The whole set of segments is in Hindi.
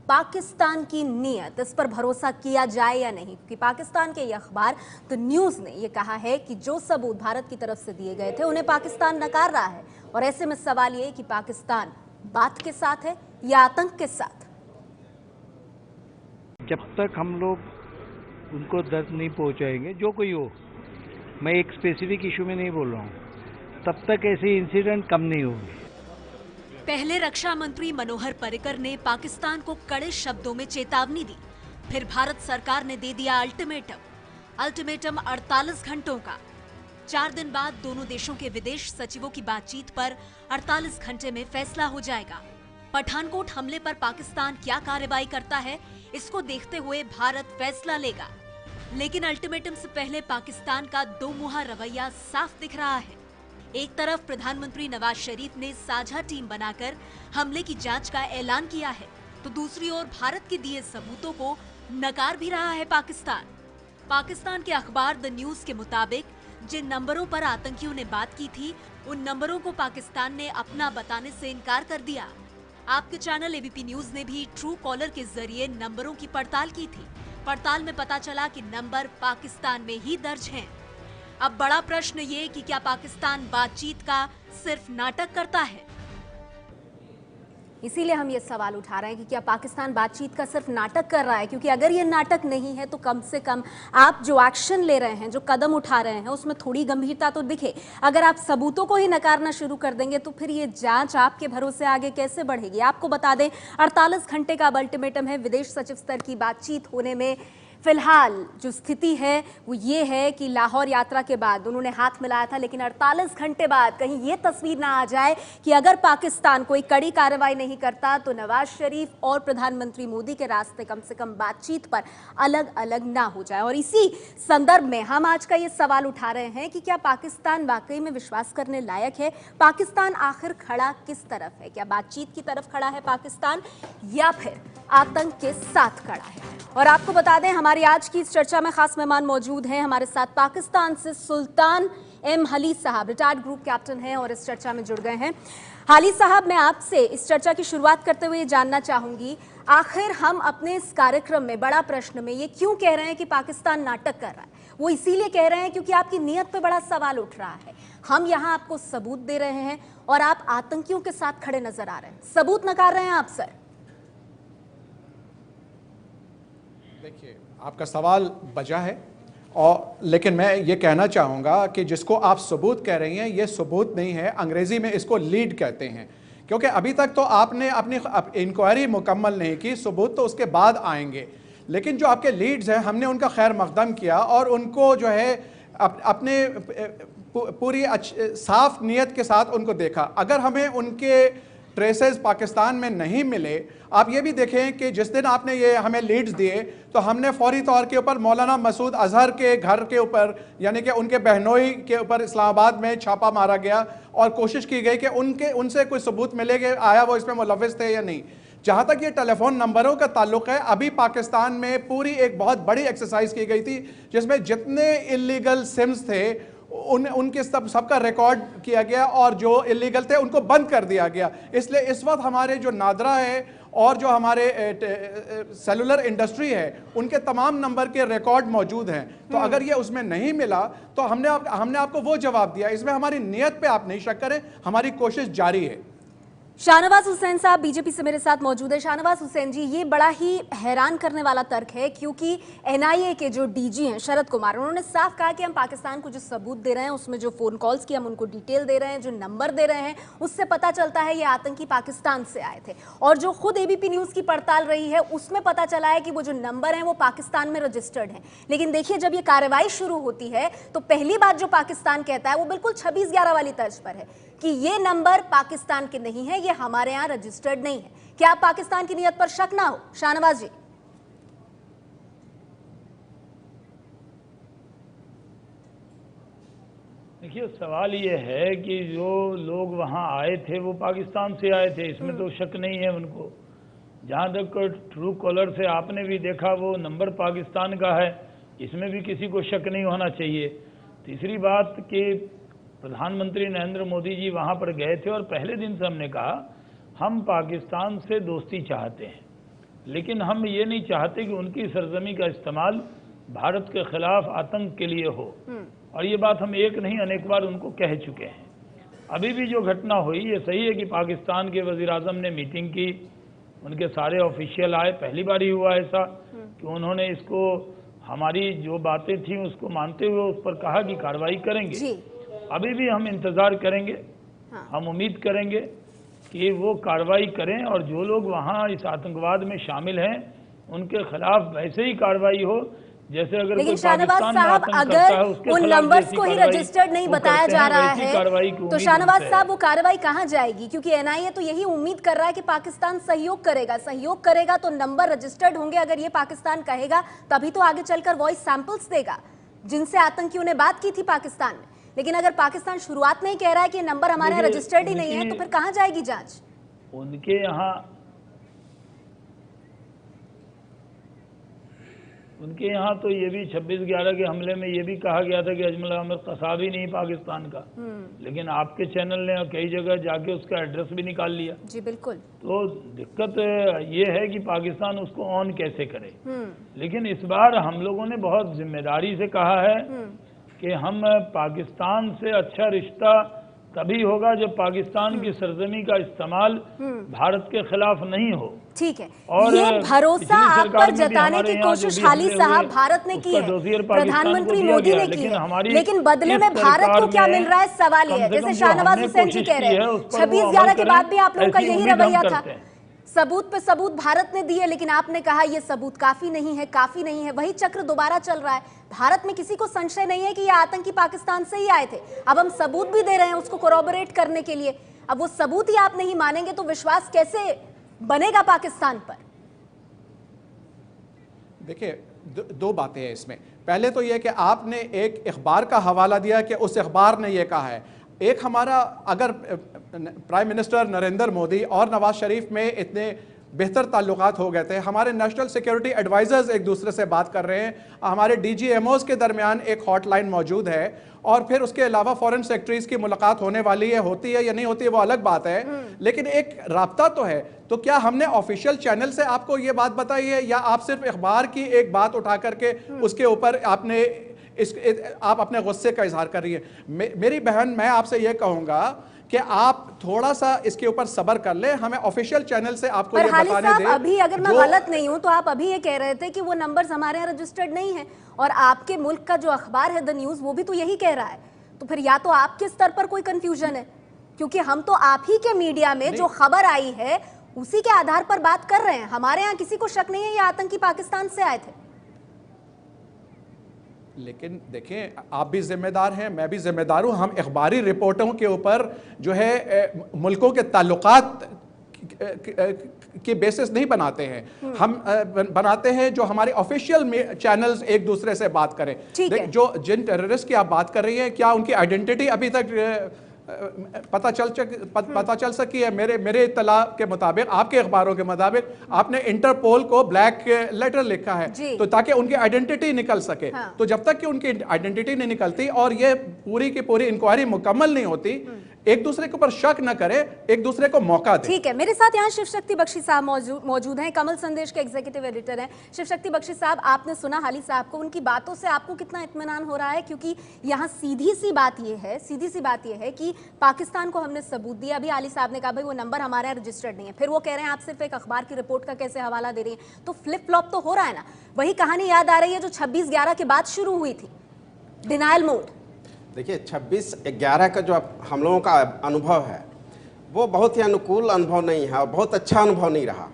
पाकिस्तान की नीयत, इस पर भरोसा किया जाए या नहीं? क्योंकि पाकिस्तान के ये अखबार द न्यूज़ ने ये कहा है कि जो सबूत भारत की तरफ से दिए गए थे उन्हें पाकिस्तान नकार रहा है। और ऐसे में सवाल ये कि पाकिस्तान बात के साथ है या आतंक के साथ? जब तक हम लोग उनको दर्द नहीं पहुंचाएंगे, जो कोई हो, मैं एक स्पेसिफिक इशू में नहीं बोल रहा हूँ, तब तक ऐसे इंसिडेंट कम नहीं होंगे। पहले रक्षा मंत्री मनोहर पर्रिकर ने पाकिस्तान को कड़े शब्दों में चेतावनी दी, फिर भारत सरकार ने दे दिया अल्टीमेटम 48 घंटों का। 4 दिन बाद दोनों देशों के विदेश सचिवों की बातचीत पर 48 घंटे में फैसला हो जाएगा। पठानकोट हमले पर पाकिस्तान क्या कार्रवाई करता है, इसको देखते हुए भारत फैसला लेगा। लेकिन अल्टीमेटम से पहले पाकिस्तान का दो मुहा रवैया साफ दिख रहा है। एक तरफ प्रधानमंत्री नवाज शरीफ ने साझा टीम बनाकर हमले की जांच का ऐलान किया है, तो दूसरी ओर भारत के दिए सबूतों को नकार भी रहा है पाकिस्तान के अखबार द न्यूज़ के मुताबिक जिन नंबरों पर आतंकियों ने बात की थी, उन नंबरों को पाकिस्तान ने अपना बताने से इनकार कर दिया। आपके चैनल एबीपी न्यूज ने भी ट्रू कॉलर के जरिए नंबरों की पड़ताल की थी। पड़ताल में पता चला कि नंबर पाकिस्तान में ही दर्ज हैं। अब बड़ा प्रश्न ये कि क्या पाकिस्तान बातचीत का सिर्फ नाटक करता है? इसीलिए हम ये सवाल उठा रहे हैं कि क्या पाकिस्तान बातचीत का सिर्फ नाटक कर रहा है? क्योंकि अगर ये नाटक नहीं है तो कम से कम आप जो एक्शन ले रहे हैं, जो कदम उठा रहे हैं, उसमें थोड़ी गंभीरता तो दिखे। अगर आप सबूतों को ही नकारना शुरू कर देंगे तो फिर ये जांच आपके भरोसे आगे कैसे बढ़ेगी? आपको बता दें, 48 घंटे का अब अल्टीमेटम है। विदेश सचिव स्तर की बातचीत होने में फिलहाल जो स्थिति है वो ये है कि लाहौर यात्रा के बाद उन्होंने हाथ मिलाया था, लेकिन 48 घंटे बाद कहीं ये तस्वीर ना आ जाए कि अगर पाकिस्तान कोई कड़ी कार्रवाई नहीं करता तो नवाज शरीफ और प्रधानमंत्री मोदी के रास्ते कम से कम बातचीत पर अलग अलग ना हो जाए। और इसी संदर्भ में हम आज का ये सवाल उठा रहे हैं कि क्या पाकिस्तान वाकई में विश्वास करने लायक है? पाकिस्तान आखिर खड़ा किस तरफ है? क्या बातचीत की तरफ खड़ा है पाकिस्तान या फिर आतंक के साथ खड़ा है? और आपको बता दें, हमारी आज की इस चर्चा में खास मेहमान मौजूद हैं। हमारे साथ पाकिस्तान से सुल्तान एम हली साहब रिटायर्ड ग्रुप कैप्टन हैं और इस चर्चा में जुड़ गए हैं। हाली साहब, मैं आपसे इस चर्चा की शुरुआत करते हुए ये जानना चाहूंगी, आखिर हम अपने इस कार्यक्रम में बड़ा प्रश्न में ये क्यों कह रहे हैं कि पाकिस्तान नाटक कर रहा है? वो इसीलिए कह रहे हैं क्योंकि आपकी नीयत पे बड़ा सवाल उठ रहा है। हम यहाँ आपको सबूत दे रहे हैं और आप आतंकियों के साथ खड़े नजर आ रहे हैं। सबूत नकार रहे हैं आप सर? देखिए, आपका सवाल बजा है, और लेकिन मैं ये कहना चाहूँगा कि जिसको आप सबूत कह रही हैं, ये सबूत नहीं है। अंग्रेज़ी में इसको लीड कहते हैं, क्योंकि अभी तक तो आपने अपनी इंक्वायरी मुकम्मल नहीं की। सबूत तो उसके बाद आएंगे, लेकिन जो आपके लीड्स हैं, हमने उनका खैर मकदम किया और उनको जो है अपने पूरी साफ नीयत के साथ उनको देखा। अगर हमें उनके ट्रेसेस पाकिस्तान में नहीं मिले, आप ये भी देखें कि जिस दिन आपने ये हमें लीड्स दिए तो हमने फौरी तौर के ऊपर मौलाना मसूद अजहर के घर के ऊपर, यानी कि उनके बहनोई के ऊपर इस्लामाबाद में छापा मारा गया और कोशिश की गई कि उनसे कोई सबूत मिले कि आया वो इसमें मुलविस थे या नहीं। जहाँ तक ये टेलीफोन नंबरों का ताल्लुक है, अभी पाकिस्तान में पूरी एक बहुत बड़ी एक्सरसाइज की गई थी जिसमें जितने इलीगल सिम्स थे उनके सबका रिकॉर्ड किया गया और जो इलीगल थे उनको बंद कर दिया गया। इसलिए इस वक्त हमारे जो नादरा है और जो हमारे सेलुलर इंडस्ट्री है, उनके तमाम नंबर के रिकॉर्ड मौजूद हैं। तो अगर ये उसमें नहीं मिला तो हमने आपको वो जवाब दिया। इसमें हमारी नियत पे आप नहीं शक करें, हमारी कोशिश जारी है। शाहनवाज हुसैन साहब बीजेपी से मेरे साथ मौजूद है। शाहनवाज हुसैन जी, ये बड़ा ही हैरान करने वाला तर्क है, क्योंकि एनआईए के जो डीजी हैं शरद कुमार, उन्होंने साफ कहा कि हम पाकिस्तान को जो सबूत दे रहे हैं, उसमें जो फोन कॉल्स की हम उनको डिटेल दे रहे हैं, जो नंबर दे रहे हैं, उससे पता चलता है ये आतंकी पाकिस्तान से आए थे। और जो खुद एबीपी न्यूज की पड़ताल रही है उसमें पता चला है कि वो जो नंबर हैं वो पाकिस्तान में रजिस्टर्ड हैं। लेकिन देखिए, जब ये कार्रवाई शुरू होती है तो पहली बात जो पाकिस्तान कहता है वो बिल्कुल 26/11 वाली तर्ज पर है कि ये नंबर पाकिस्तान के नहीं है, ये हमारे यहाँ रजिस्टर्ड नहीं है। क्या पाकिस्तान की नीयत पर शक ना हो? शाहनवाज जी। देखिए, सवाल ये है कि जो लोग वहां आए थे वो पाकिस्तान से आए थे, इसमें तो शक नहीं है उनको। जहां तक ट्रू कॉलर से आपने भी देखा वो नंबर पाकिस्तान का है, इसमें भी किसी को शक नहीं होना चाहिए। तीसरी बात कि प्रधानमंत्री नरेंद्र मोदी जी वहां पर गए थे और पहले दिन से हमने कहा हम पाकिस्तान से दोस्ती चाहते हैं, लेकिन हम ये नहीं चाहते कि उनकी सरजमी का इस्तेमाल भारत के खिलाफ आतंक के लिए हो। और ये बात हम एक नहीं अनेक बार उनको कह चुके हैं। अभी भी जो घटना हुई, ये सही है कि पाकिस्तान के वज़ीर आज़म ने मीटिंग की, उनके सारे ऑफिशियल आए, पहली बार ही हुआ ऐसा कि उन्होंने इसको हमारी जो बातें थी उसको मानते हुए उस पर कहा कि कार्रवाई करेंगे। जी। अभी भी हम इंतज़ार करेंगे। हाँ। हम उम्मीद करेंगे कि वो कार्रवाई करें और जो लोग वहाँ इस आतंकवाद में शामिल हैं उनके खिलाफ वैसे ही कार्रवाई हो जैसे अगर लेकिन कोई शाहनवाज पाकिस्तान में साहब, आतंक करता है अगर उसके उन खिलाफ नंबर्स जैसी को ही कार्रवाई रजिस्टर्ड नहीं वो बताया करते जा हैं, रहा वैसी कार्रवाई की है तो उम्मीद शाहनवाज उनसे है। साहब वो कार्रवाई कहाँ जाएगी? क्योंकि एनआईए तो यही उम्मीद कर रहा है कि पाकिस्तान सहयोग करेगा तो नंबर रजिस्टर्ड होंगे। अगर ये पाकिस्तान कहेगा तभी तो आगे चलकर वॉइस सैंपल्स देगा जिनसे आतंकियों ने बात की थी पाकिस्तान में। लेकिन अगर पाकिस्तान शुरुआत में ही कह रहा है कि ये नंबर हमारे यहाँ रजिस्टर्ड ही नहीं है तो फिर कहाँ जाएगी जांच? उनके यहाँ तो ये भी 26/11 के हमले में ये भी कहा गया था कि अजमल अहमद कसाब ही नहीं पाकिस्तान का, लेकिन आपके चैनल ने कई जगह जाके उसका एड्रेस भी निकाल लिया। जी बिल्कुल। तो दिक्कत ये है कि पाकिस्तान उसको ऑन कैसे करे। लेकिन इस बार हम लोगों ने बहुत जिम्मेदारी से कहा है कि हम पाकिस्तान से अच्छा रिश्ता तभी होगा जब पाकिस्तान की सरजमी का इस्तेमाल भारत के खिलाफ नहीं हो। ठीक है, और ये भरोसा आप पर जताने की कोशिश हाली साहब भारत ने की है, प्रधानमंत्री मोदी ने की है, लेकिन बदले में भारत को क्या मिल रहा है सवाल ये है। जैसे शाहनवाज हुसैन जी कह रहे हैं 26/11 के बाद भी आप लोगों का यही रवैया था, सबूत पे सबूत भारत ने दिए, लेकिन आपने कहा ये सबूत काफी नहीं है। वही चक्र दोबारा चल रहा है। भारत में किसी को संशय नहीं है कि ये आतंकी पाकिस्तान से ही आए थे। अब हम सबूत भी दे रहे हैं उसको कोरॉबोरेट करने के लिए। अब वो सबूत ही आप नहीं मानेंगे तो विश्वास कैसे बनेगा पाकिस्तान पर? देखिए, दो बातें हैं इसमें। पहले तो यह कि आपने एक अखबार का हवाला दिया कि उस अखबार ने यह कहा है। एक हमारा, अगर प्राइम मिनिस्टर नरेंद्र मोदी और नवाज शरीफ में इतने बेहतर ताल्लुकात हो गए थे, हमारे नेशनल सिक्योरिटी एडवाइजर्स एक दूसरे से बात कर रहे हैं, हमारे DGMOs के दरमियान एक हॉटलाइन मौजूद है, और फिर उसके अलावा फॉरेन सेक्रेटरीज की मुलाकात होने वाली है, होती है या नहीं होती है वो अलग बात है, लेकिन एक राब्ता तो है। तो क्या हमने ऑफिशियल चैनल से आपको ये बात बताई है या आप सिर्फ अखबार की एक बात उठा करके उसके ऊपर आपने आप अपने गुस्से का इजहार कर रही है? मेरी बहन, मैं आपसे ये कहूंगा कि आप थोड़ा सा इसके ऊपर सब्र कर ले, हमें ऑफिशियल चैनल से आपको ये बताने दें। अभी अगर मैं गलत नहीं हूं तो आप अभी ये कह रहे थे कि वो नंबर्स हमारे यहाँ रजिस्टर्ड नहीं है, और आपके मुल्क का जो अखबार है द न्यूज वो भी तो यही कह रहा है। तो फिर या तो आपके स्तर पर कोई कंफ्यूजन है, क्योंकि हम तो आप ही के मीडिया में जो खबर आई है उसी के आधार पर बात कर रहे हैं। हमारे यहाँ किसी को शक नहीं है ये आतंकी पाकिस्तान से आए थे। लेकिन देखें, आप भी जिम्मेदार हैं, मैं भी जिम्मेदार हूं। हम अखबारी रिपोर्टों के ऊपर जो है मुल्कों के ताल्लुकात के बेसिस नहीं बनाते हैं, हम बनाते हैं जो हमारे ऑफिशियल चैनल्स एक दूसरे से बात करें। जो जिन टेररिस्ट की आप बात कर रही हैं, क्या उनकी आइडेंटिटी अभी तक पता चल सकी है? मेरे इत्तला के मुताबिक, आपके अखबारों के मुताबिक, आपने इंटरपोल को ब्लैक लेटर लिखा है तो ताकि उनकी आइडेंटिटी निकल सके। हाँ। तो जब तक कि उनकी आइडेंटिटी नहीं निकलती और ये पूरी की पूरी इंक्वायरी मुकम्मल नहीं होती, एक दूसरे के ऊपर शक न करे, एक दूसरे को मौका दे। ठीक है, मेरे साथ यहाँ शिव शक्ति बख्शी साहब मौजूद हैं, कमल संदेश के एग्जीक्यूटिव एडिटर हैं। शिव शक्ति बख्शी साहब, आपने सुना हाली साहब को, उनकी बातों से आपको कितना इत्मीनान हो रहा है? क्योंकि यहाँ सीधी सी बात ये है कि पाकिस्तान को हमने सबूत दिया। अभी हाली साहब ने कहा भाई वो नंबर हमारे यहाँ रजिस्टर्ड नहीं है, फिर वो कह रहे हैं आप सिर्फ एक अखबार की रिपोर्ट का कैसे हवाला दे रही है। तो फ्लिप फ्लॉप तो हो रहा है ना। वही कहानी याद आ रही है जो 26/11 के बाद शुरू हुई थी, डिनायल मोड। देखिए, 26/11 का जो हम लोगों का अनुभव है वो बहुत ही अनुकूल अनुभव नहीं है और बहुत अच्छा अनुभव नहीं रहा।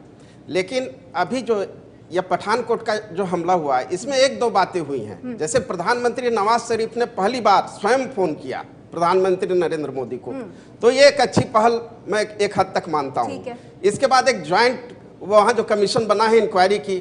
लेकिन अभी जो यह पठानकोट का जो हमला हुआ है, इसमें 1-2 बातें हुई हैं। जैसे प्रधानमंत्री नवाज शरीफ ने पहली बार स्वयं फोन किया प्रधानमंत्री नरेंद्र मोदी को, तो ये एक अच्छी पहल मैं एक हद तक मानता हूँ। इसके बाद एक ज्वाइंट वहाँ जो कमीशन बना है इंक्वायरी की,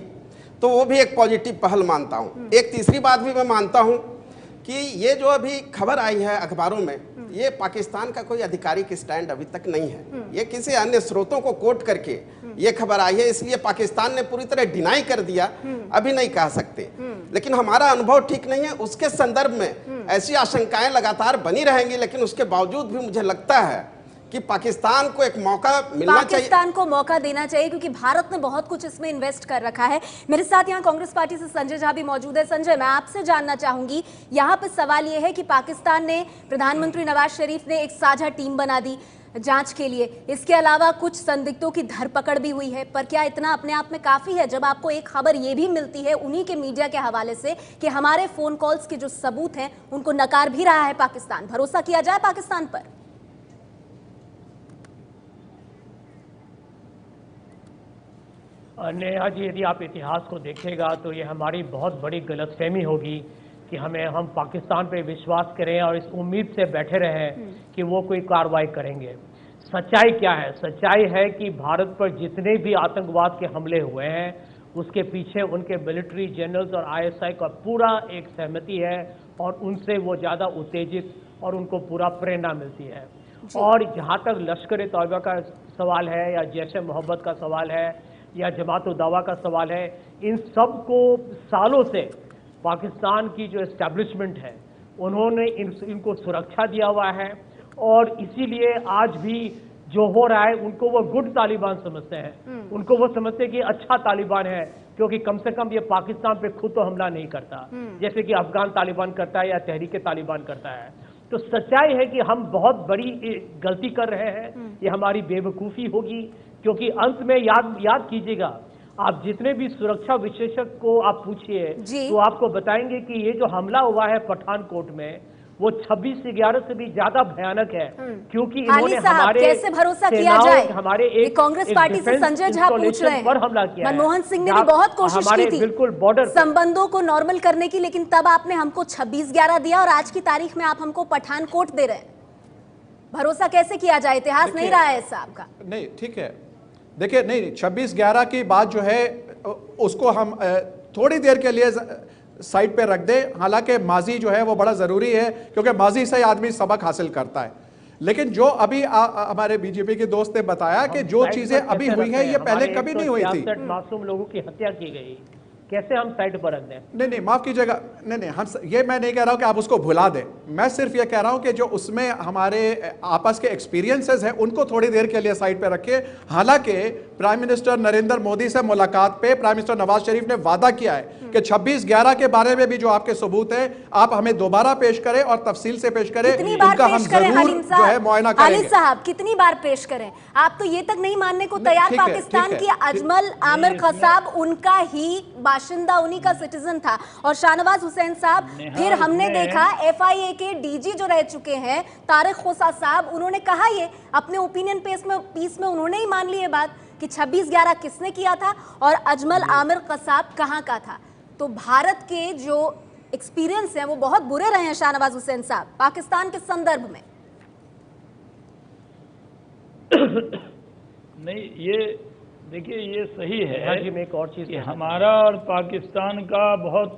तो वो भी एक पॉजिटिव पहल मानता हूँ। एक तीसरी बात भी मैं मानता हूँ कि ये जो अभी खबर आई है अखबारों में, ये पाकिस्तान का कोई आधिकारिक स्टैंड अभी तक नहीं है। ये किसी अन्य स्रोतों को कोट करके ये खबर आई है, इसलिए पाकिस्तान ने पूरी तरह डिनाई कर दिया, अभी नहीं कह सकते। लेकिन हमारा अनुभव ठीक नहीं है, उसके संदर्भ में ऐसी आशंकाएं लगातार बनी रहेंगी। लेकिन उसके बावजूद भी मुझे लगता है कि पाकिस्तान को एक मौका मिलना चाहिए। पाकिस्तान को मौका देना चाहिए क्योंकि भारत ने बहुत कुछ इसमें इन्वेस्ट कर रखा है। मेरे साथ यहाँ कांग्रेस पार्टी से संजय झा भी मौजूद है। संजय, मैं आपसे जानना चाहूंगी, यहाँ पे सवाल ये है कि पाकिस्तान ने, प्रधानमंत्री नवाज शरीफ ने एक साझा टीम बना दी जांच के लिए। इसके अलावा कुछ संदिग्धों की धरपकड़ भी हुई है, पर क्या इतना अपने आप में काफी है जब आपको एक खबर ये भी मिलती है उन्हीं के मीडिया के हवाले से कि हमारे फोन कॉल्स के जो सबूत हैं उनको नकार भी रहा है पाकिस्तान? भरोसा किया जाए पाकिस्तान पर? नेहा जी, यदि आप इतिहास को देखेगा तो ये हमारी बहुत बड़ी गलतफहमी होगी कि हम पाकिस्तान पे विश्वास करें और इस उम्मीद से बैठे रहें कि वो कोई कार्रवाई करेंगे। सच्चाई क्या है? सच्चाई है कि भारत पर जितने भी आतंकवाद के हमले हुए हैं उसके पीछे उनके मिलिट्री जनरल्स और आईएसआई का पूरा एक सहमति है और उनसे वो ज़्यादा उत्तेजित और उनको पूरा प्रेरणा मिलती है। और जहाँ तक लश्कर तौयबा का सवाल है या जैश ए मोहब्बत का सवाल है या जमात उद दावा का सवाल है, इन सब को सालों से पाकिस्तान की जो एस्टैब्लिशमेंट है उन्होंने इनको सुरक्षा दिया हुआ है और इसीलिए आज भी जो हो रहा है उनको वो गुड तालिबान समझते हैं। उनको वो समझते हैं कि अच्छा तालिबान है क्योंकि कम से कम ये पाकिस्तान पे खुद तो हमला नहीं करता जैसे कि अफगान तालिबान करता है या तहरीक तालिबान करता है। तो सच्चाई है कि हम बहुत बड़ी गलती कर रहे हैं, ये हमारी बेवकूफ़ी होगी क्योंकि अंत में याद कीजिएगा, आप जितने भी सुरक्षा विशेषज्ञ को आप पूछिए तो आपको बताएंगे कि ये जो हमला हुआ है पठानकोट में वो 26/11 से भी ज्यादा भयानक है क्योंकि इन्होंने हमारे कैसे भरोसा किया जाए? हमारे एक कांग्रेस पार्टी से संजय झा पूछ रहे हैं पर हमला किया। मनमोहन सिंह ने भी बहुत कोशिश की थी बिल्कुल बॉर्डर संबंधों को नॉर्मल करने की, लेकिन तब आपने हमको 26/11 दिया और आज की तारीख में आप हमको पठानकोट दे रहे हैं। भरोसा कैसे किया जाए? इतिहास नहीं रहा है साहब का। नहीं, ठीक है, देखिए, नहीं 26/11 की बात जो है उसको हम थोड़ी देर के लिए साइड पे रख दे। हालांकि माजी जो है वो बड़ा ज़रूरी है क्योंकि माजी से आदमी सबक हासिल करता है, लेकिन जो अभी हमारे बीजेपी के दोस्त ने बताया कि जो चीज़ें अभी हुई है ये पहले कभी नहीं हुई थी। मासूम लोगों की हत्या की गई, कैसे हम साइड पर रख दें? नहीं, माफ कीजिएगा, नहीं, हम ये मैं नहीं कह रहा हूं कि आप उसको भुला दें। मैं सिर्फ ये कह रहा हूं कि जो उसमें हमारे आपस के एक्सपीरियंसेस हैं उनको थोड़ी देर के लिए साइड पे रखिए। हालांकि प्राइम मिनिस्टर नरेंद्र मोदी से मुलाकात पे प्राइम मिनिस्टर नवाज शरीफ ने वादा किया है कि 26/11 के बारे में भी जो आपके सबूत है आप हमें दोबारा पेश करें और तफसील से पेश करें। उनका हम जरूर जो है मुआयना करेंगे। अली साहब, कितनी बार पेश करें? आप तो ये तक नहीं मानने को तैयार पाकिस्तान की अजमल आमिर कसाब उनका ही बाशिंदा, उन्हीं का सिटीजन था। और शाहनवाज हुसैन साहब, फिर हमने देखा FIA के DG जो रह चुके हैं तारिक खोसा साहब, उन्होंने कहा ये अपने ओपिनियन पीस में उन्होंने ही मान ली ये बात कि 26/11 किसने किया था और अजमल आमिर कसाब कहां का था। तो भारत के जो एक्सपीरियंस हैं वो बहुत बुरे रहे हैं शाहनवाज हुसैन साहब पाकिस्तान के संदर्भ में। नहीं, ये देखिए, ये सही है जी, मैं एक और चीज कि हमारा और पाकिस्तान का बहुत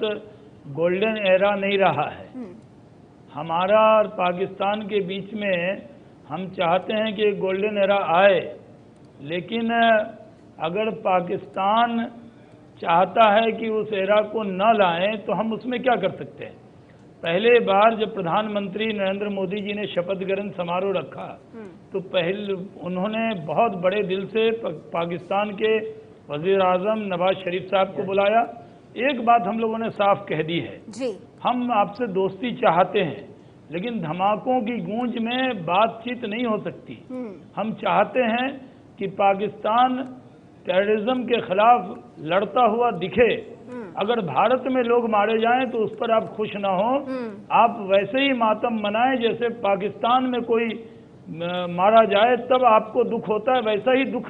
गोल्डन एरा नहीं रहा है। हमारा और पाकिस्तान के बीच में हम चाहते हैं कि गोल्डन एरा आए, लेकिन अगर पाकिस्तान चाहता है कि उस एरा को न लाएं तो हम उसमें क्या कर सकते हैं? पहले बार जब प्रधानमंत्री नरेंद्र मोदी जी ने शपथ ग्रहण समारोह रखा तो पहले उन्होंने बहुत बड़े दिल से पाकिस्तान के वजीर आजम नवाज शरीफ साहब को बुलाया। एक बात हम लोगों ने साफ कह दी है जी, हम आपसे दोस्ती चाहते हैं, लेकिन धमाकों की गूंज में बातचीत नहीं हो सकती। हम चाहते हैं कि पाकिस्तान टेररिज्म के खिलाफ लड़ता हुआ दिखे। अगर भारत में लोग मारे जाएं तो उस पर आप खुश ना हो, आप वैसे ही मातम मनाएं जैसे पाकिस्तान में कोई मारा जाए तब आपको दुख होता है, वैसा ही दुख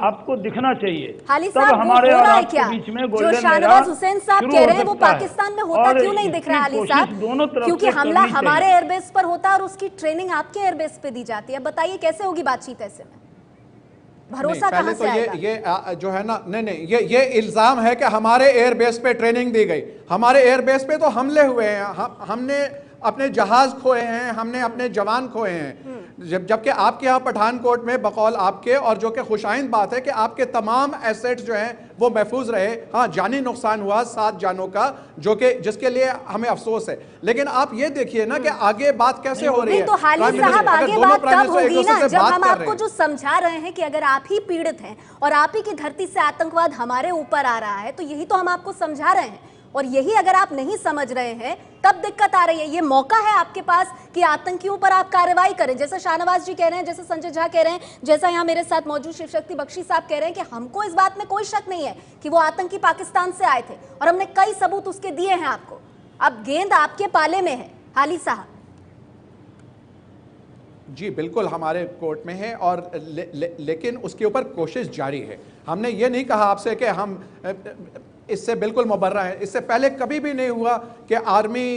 आपको दिखना चाहिए। तब हमारे और आपके बीच में गोल्डन जो शाहनवाज हुसैन साहब कह रहे हैं वो पाकिस्तान में होता क्यों नहीं दिख रहा हाली साहब? क्योंकि हमला हमारे एयरबेस पर होता है और उसकी ट्रेनिंग आपके एयरबेस पे दी जाती है। बताइए कैसे होगी बातचीत ऐसे में? भरोसा कहां से आएगा? ये जो है ना, नहीं, ये इल्जाम है कि हमारे एयरबेस पे ट्रेनिंग दी गई। हमारे एयरबेस पे तो हमले हुए हैं, हमने अपने जहाज खोए हैं, हमने अपने जवान खोए हैं। जबकि आपके यहाँ पठानकोट में बकौल आपके, और जो कि खुशाइंद बात है कि आपके तमाम एसेट्स जो हैं वो महफूज रहे। हाँ, जानी नुकसान हुआ 7 जानों का, जो कि जिसके लिए हमें अफसोस है, लेकिन आप ये देखिए ना कि आगे बात कैसे हो रही है। तो हाली साहब, आगे बात तब होगी ना जब हम आपको जो समझा रहे हैं कि अगर आप ही पीड़ित हैं और आप ही की धरती से आतंकवाद हमारे ऊपर आ रहा है, तो यही तो हम आपको समझा रहे हैं, और यही अगर आप नहीं समझ रहे हैं तब दिक्कत आ रही है। ये मौका है आपके पास कि आतंकियों पर आप कार्रवाई करें, जैसा शाहनवाज जी कह रहे हैं, जैसे संजय झा कह रहे हैं, जैसा यहाँ मेरे साथ मौजूद शिव शक्ति बख्शी साहब कह रहे हैं कि हमको इस बात में कोई शक नहीं है कि वो आतंकी पाकिस्तान से आए थे, और हमने कई सबूत उसके दिए हैं आपको। अब गेंद आपके पाले में है हाली साहब। जी बिल्कुल, हमारे कोर्ट में है, और लेकिन उसके ऊपर कोशिश जारी है। हमने ये नहीं कहा आपसे कि हम इससे बिल्कुल मुबर्रा है। इससे पहले कभी भी नहीं हुआ कि आर्मी,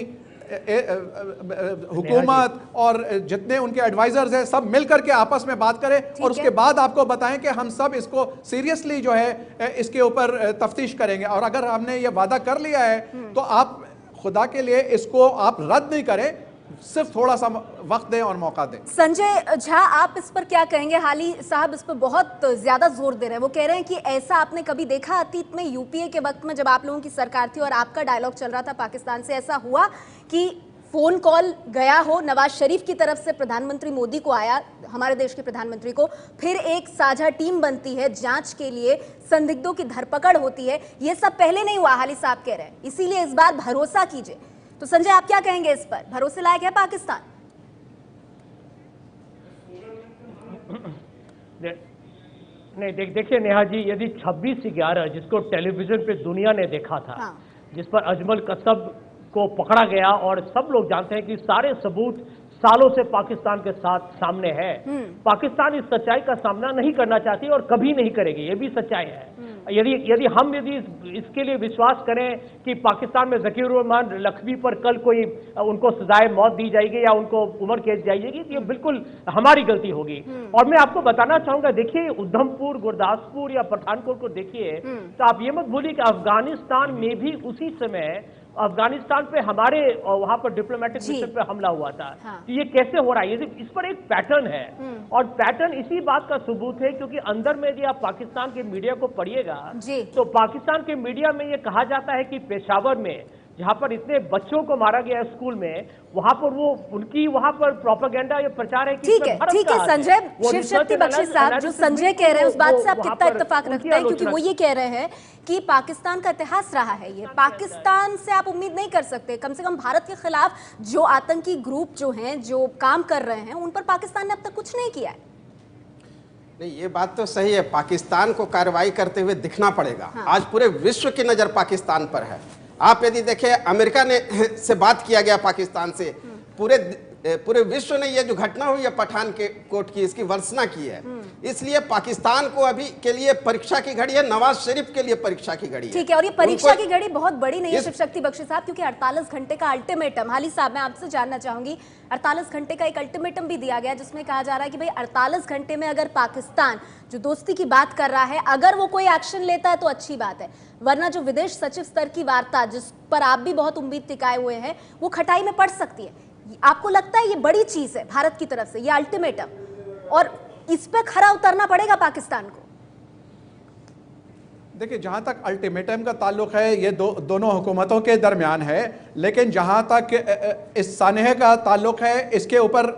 हुकूमत और जितने उनके एडवाइजर्स हैं सब मिल करके आपस में बात करें और उसके बाद आपको बताएं कि हम सब इसको सीरियसली जो है इसके ऊपर तफ्तीश करेंगे। और अगर हमने ये वादा कर लिया है तो आप खुदा के लिए इसको आप रद्द नहीं करें, सिर्फ थोड़ा सा वक्त दें और मौका दें। संजय झा, आप इस पर क्या कहेंगे? हाली साहब इस पर बहुत ज्यादा जोर दे रहे हैं। वो कह रहे हैं कि ऐसा आपने कभी देखा अतीत में, यूपीए के वक्त में जब आप लोगों की सरकार थी और आपका डायलॉग चल रहा था पाकिस्तान से, ऐसा हुआ कि फोन कॉल गया हो नवाज शरीफ की तरफ से प्रधानमंत्री मोदी को, आया हमारे देश के प्रधानमंत्री को, फिर एक साझा टीम बनती है जांच के लिए, संदिग्धों की धरपकड़ होती है, ये सब पहले नहीं हुआ, हाली साहब कह रहे हैं। इसीलिए इस बार भरोसा कीजिए। तो संजय, आप क्या कहेंगे इस पर? भरोसे लायक है पाकिस्तान? नहीं, देखिए नेहा जी, यदि 26/11 जिसको टेलीविजन पे दुनिया ने देखा था, हाँ। जिस पर अजमल कसब को पकड़ा गया, और सब लोग जानते हैं कि सारे सबूत सालों से पाकिस्तान के साथ सामने है, पाकिस्तान इस सच्चाई का सामना नहीं करना चाहती और कभी नहीं करेगी, ये भी सच्चाई है। यदि हम इसके लिए विश्वास करें कि पाकिस्तान में ज़कीर रहमान लखवी पर कल कोई उनको सजाए मौत दी जाएगी या उनको उम्र कैद जाएगी, तो ये बिल्कुल हमारी गलती होगी। और मैं आपको बताना चाहूंगा, देखिए उधमपुर, गुरदासपुर या पठानकोट को देखिए, तो आप ये मत भूलिए कि अफगानिस्तान में भी उसी समय अफगानिस्तान पे हमारे वहां पर डिप्लोमेटिक मिशन पे हमला हुआ था। हाँ। तो ये कैसे हो रहा है? ये इस पर एक पैटर्न है, और पैटर्न इसी बात का सबूत है क्योंकि अंदर में यदि आप पाकिस्तान के मीडिया को पढ़िएगा तो पाकिस्तान के मीडिया में ये कहा जाता है कि पेशावर में जहां पर इतने बच्चों को मारा गया स्कूल में, वहां पर वो उनकी वहां पर प्रोपेगेंडा या प्रचार है कि ठीक है संजय, शिव शक्ति बख्शी साहब, जो संजय कह रहे हैं उस बात से आप कितना इत्तेफाक रखते हैं? क्योंकि वो ये कह रहे हैं कि पाकिस्तान का इतिहास रहा है, ये पाकिस्तान से आप उम्मीद नहीं कर सकते, कम से कम भारत के खिलाफ जो आतंकी ग्रुप जो हैं, जो काम कर रहे हैं, उन पर पाकिस्तान ने अब तक कुछ नहीं किया है। नहीं, ये बात तो सही है, पाकिस्तान को कार्रवाई करते हुए दिखना पड़ेगा। हाँ। आज पूरे विश्व की नजर पाकिस्तान पर है। आप यदि देखें, अमेरिका ने से बात किया गया पाकिस्तान से, पूरे विश्व ने ये जो घटना हुई है पठान के कोट की, इसकी वर्षना की है। इसलिए पाकिस्तान को अभी के लिए परीक्षा की घड़ी है, नवाज शरीफ के लिए परीक्षा की घड़ी है। ठीक है, और ये परीक्षा की घड़ी बहुत बड़ी नहीं है शिव शक्ति बख्शी साहब, क्योंकि 48 घंटे का अल्टीमेटम, हाली साहब मैं आपसे जानना चाहूंगी, 48 घंटे का एक अल्टीमेटम भी दिया गया जिसमें कहा जा रहा है कि भाई 48 घंटे में अगर पाकिस्तान जो दोस्ती की बात कर रहा है, अगर वो कोई एक्शन लेता है तो अच्छी बात है, वरना जो विदेश सचिव स्तर की वार्ता जिस पर आप भी बहुत उम्मीद टिकाए हुए हैं, वो खटाई में पड़ सकती है। आपको लगता है ये बड़ी चीज है भारत की तरफ से, ये अल्टीमेटम, और इस पे खरा उतरना पड़ेगा पाकिस्तान को? देखिए, जहां तक अल्टीमेटम का ताल्लुक है, ये दोनों हुकूमतों के दरमियान है, लेकिन जहां तक इस सानहे का ताल्लुक है, इसके ऊपर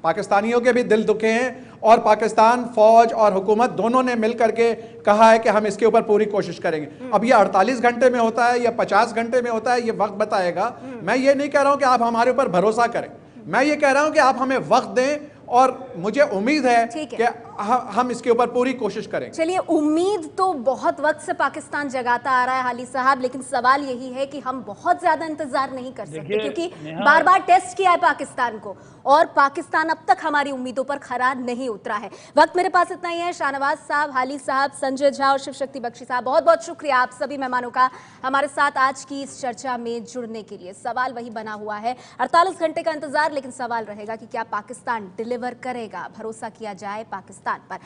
पाकिस्तानियों के भी दिल दुखे हैं, और पाकिस्तान फौज और हुकूमत दोनों ने मिलकर के कहा है कि हम इसके ऊपर पूरी कोशिश करेंगे। अब ये 48 घंटे में होता है या 50 घंटे में होता है, ये वक्त बताएगा। मैं ये नहीं कह रहा हूं कि आप हमारे ऊपर भरोसा करें, मैं ये कह रहा हूं कि आप हमें वक्त दें, और मुझे उम्मीद है कि हम इसके ऊपर पूरी कोशिश करेंगे। चलिए, उम्मीद तो बहुत वक्त से पाकिस्तान जगाता आ रहा है हाली साहब, लेकिन सवाल यही है कि हम बहुत ज्यादा इंतजार नहीं कर सकते, क्योंकि बार बार टेस्ट किया है पाकिस्तान को, और पाकिस्तान अब तक हमारी उम्मीदों पर खरा नहीं उतरा है। वक्त मेरे पास इतना ही है। शाहनवाज साहब, हाली साहब, संजय झा और शिव शक्ति बख्शी साहब, बहुत बहुत शुक्रिया आप सभी मेहमानों का हमारे साथ आज की इस चर्चा में जुड़ने के लिए। सवाल वही बना हुआ है, 48 घंटे का इंतजार, लेकिन सवाल रहेगा कि क्या पाकिस्तान डिलीवर करेगा? भरोसा किया जाए पाकिस्तान पर।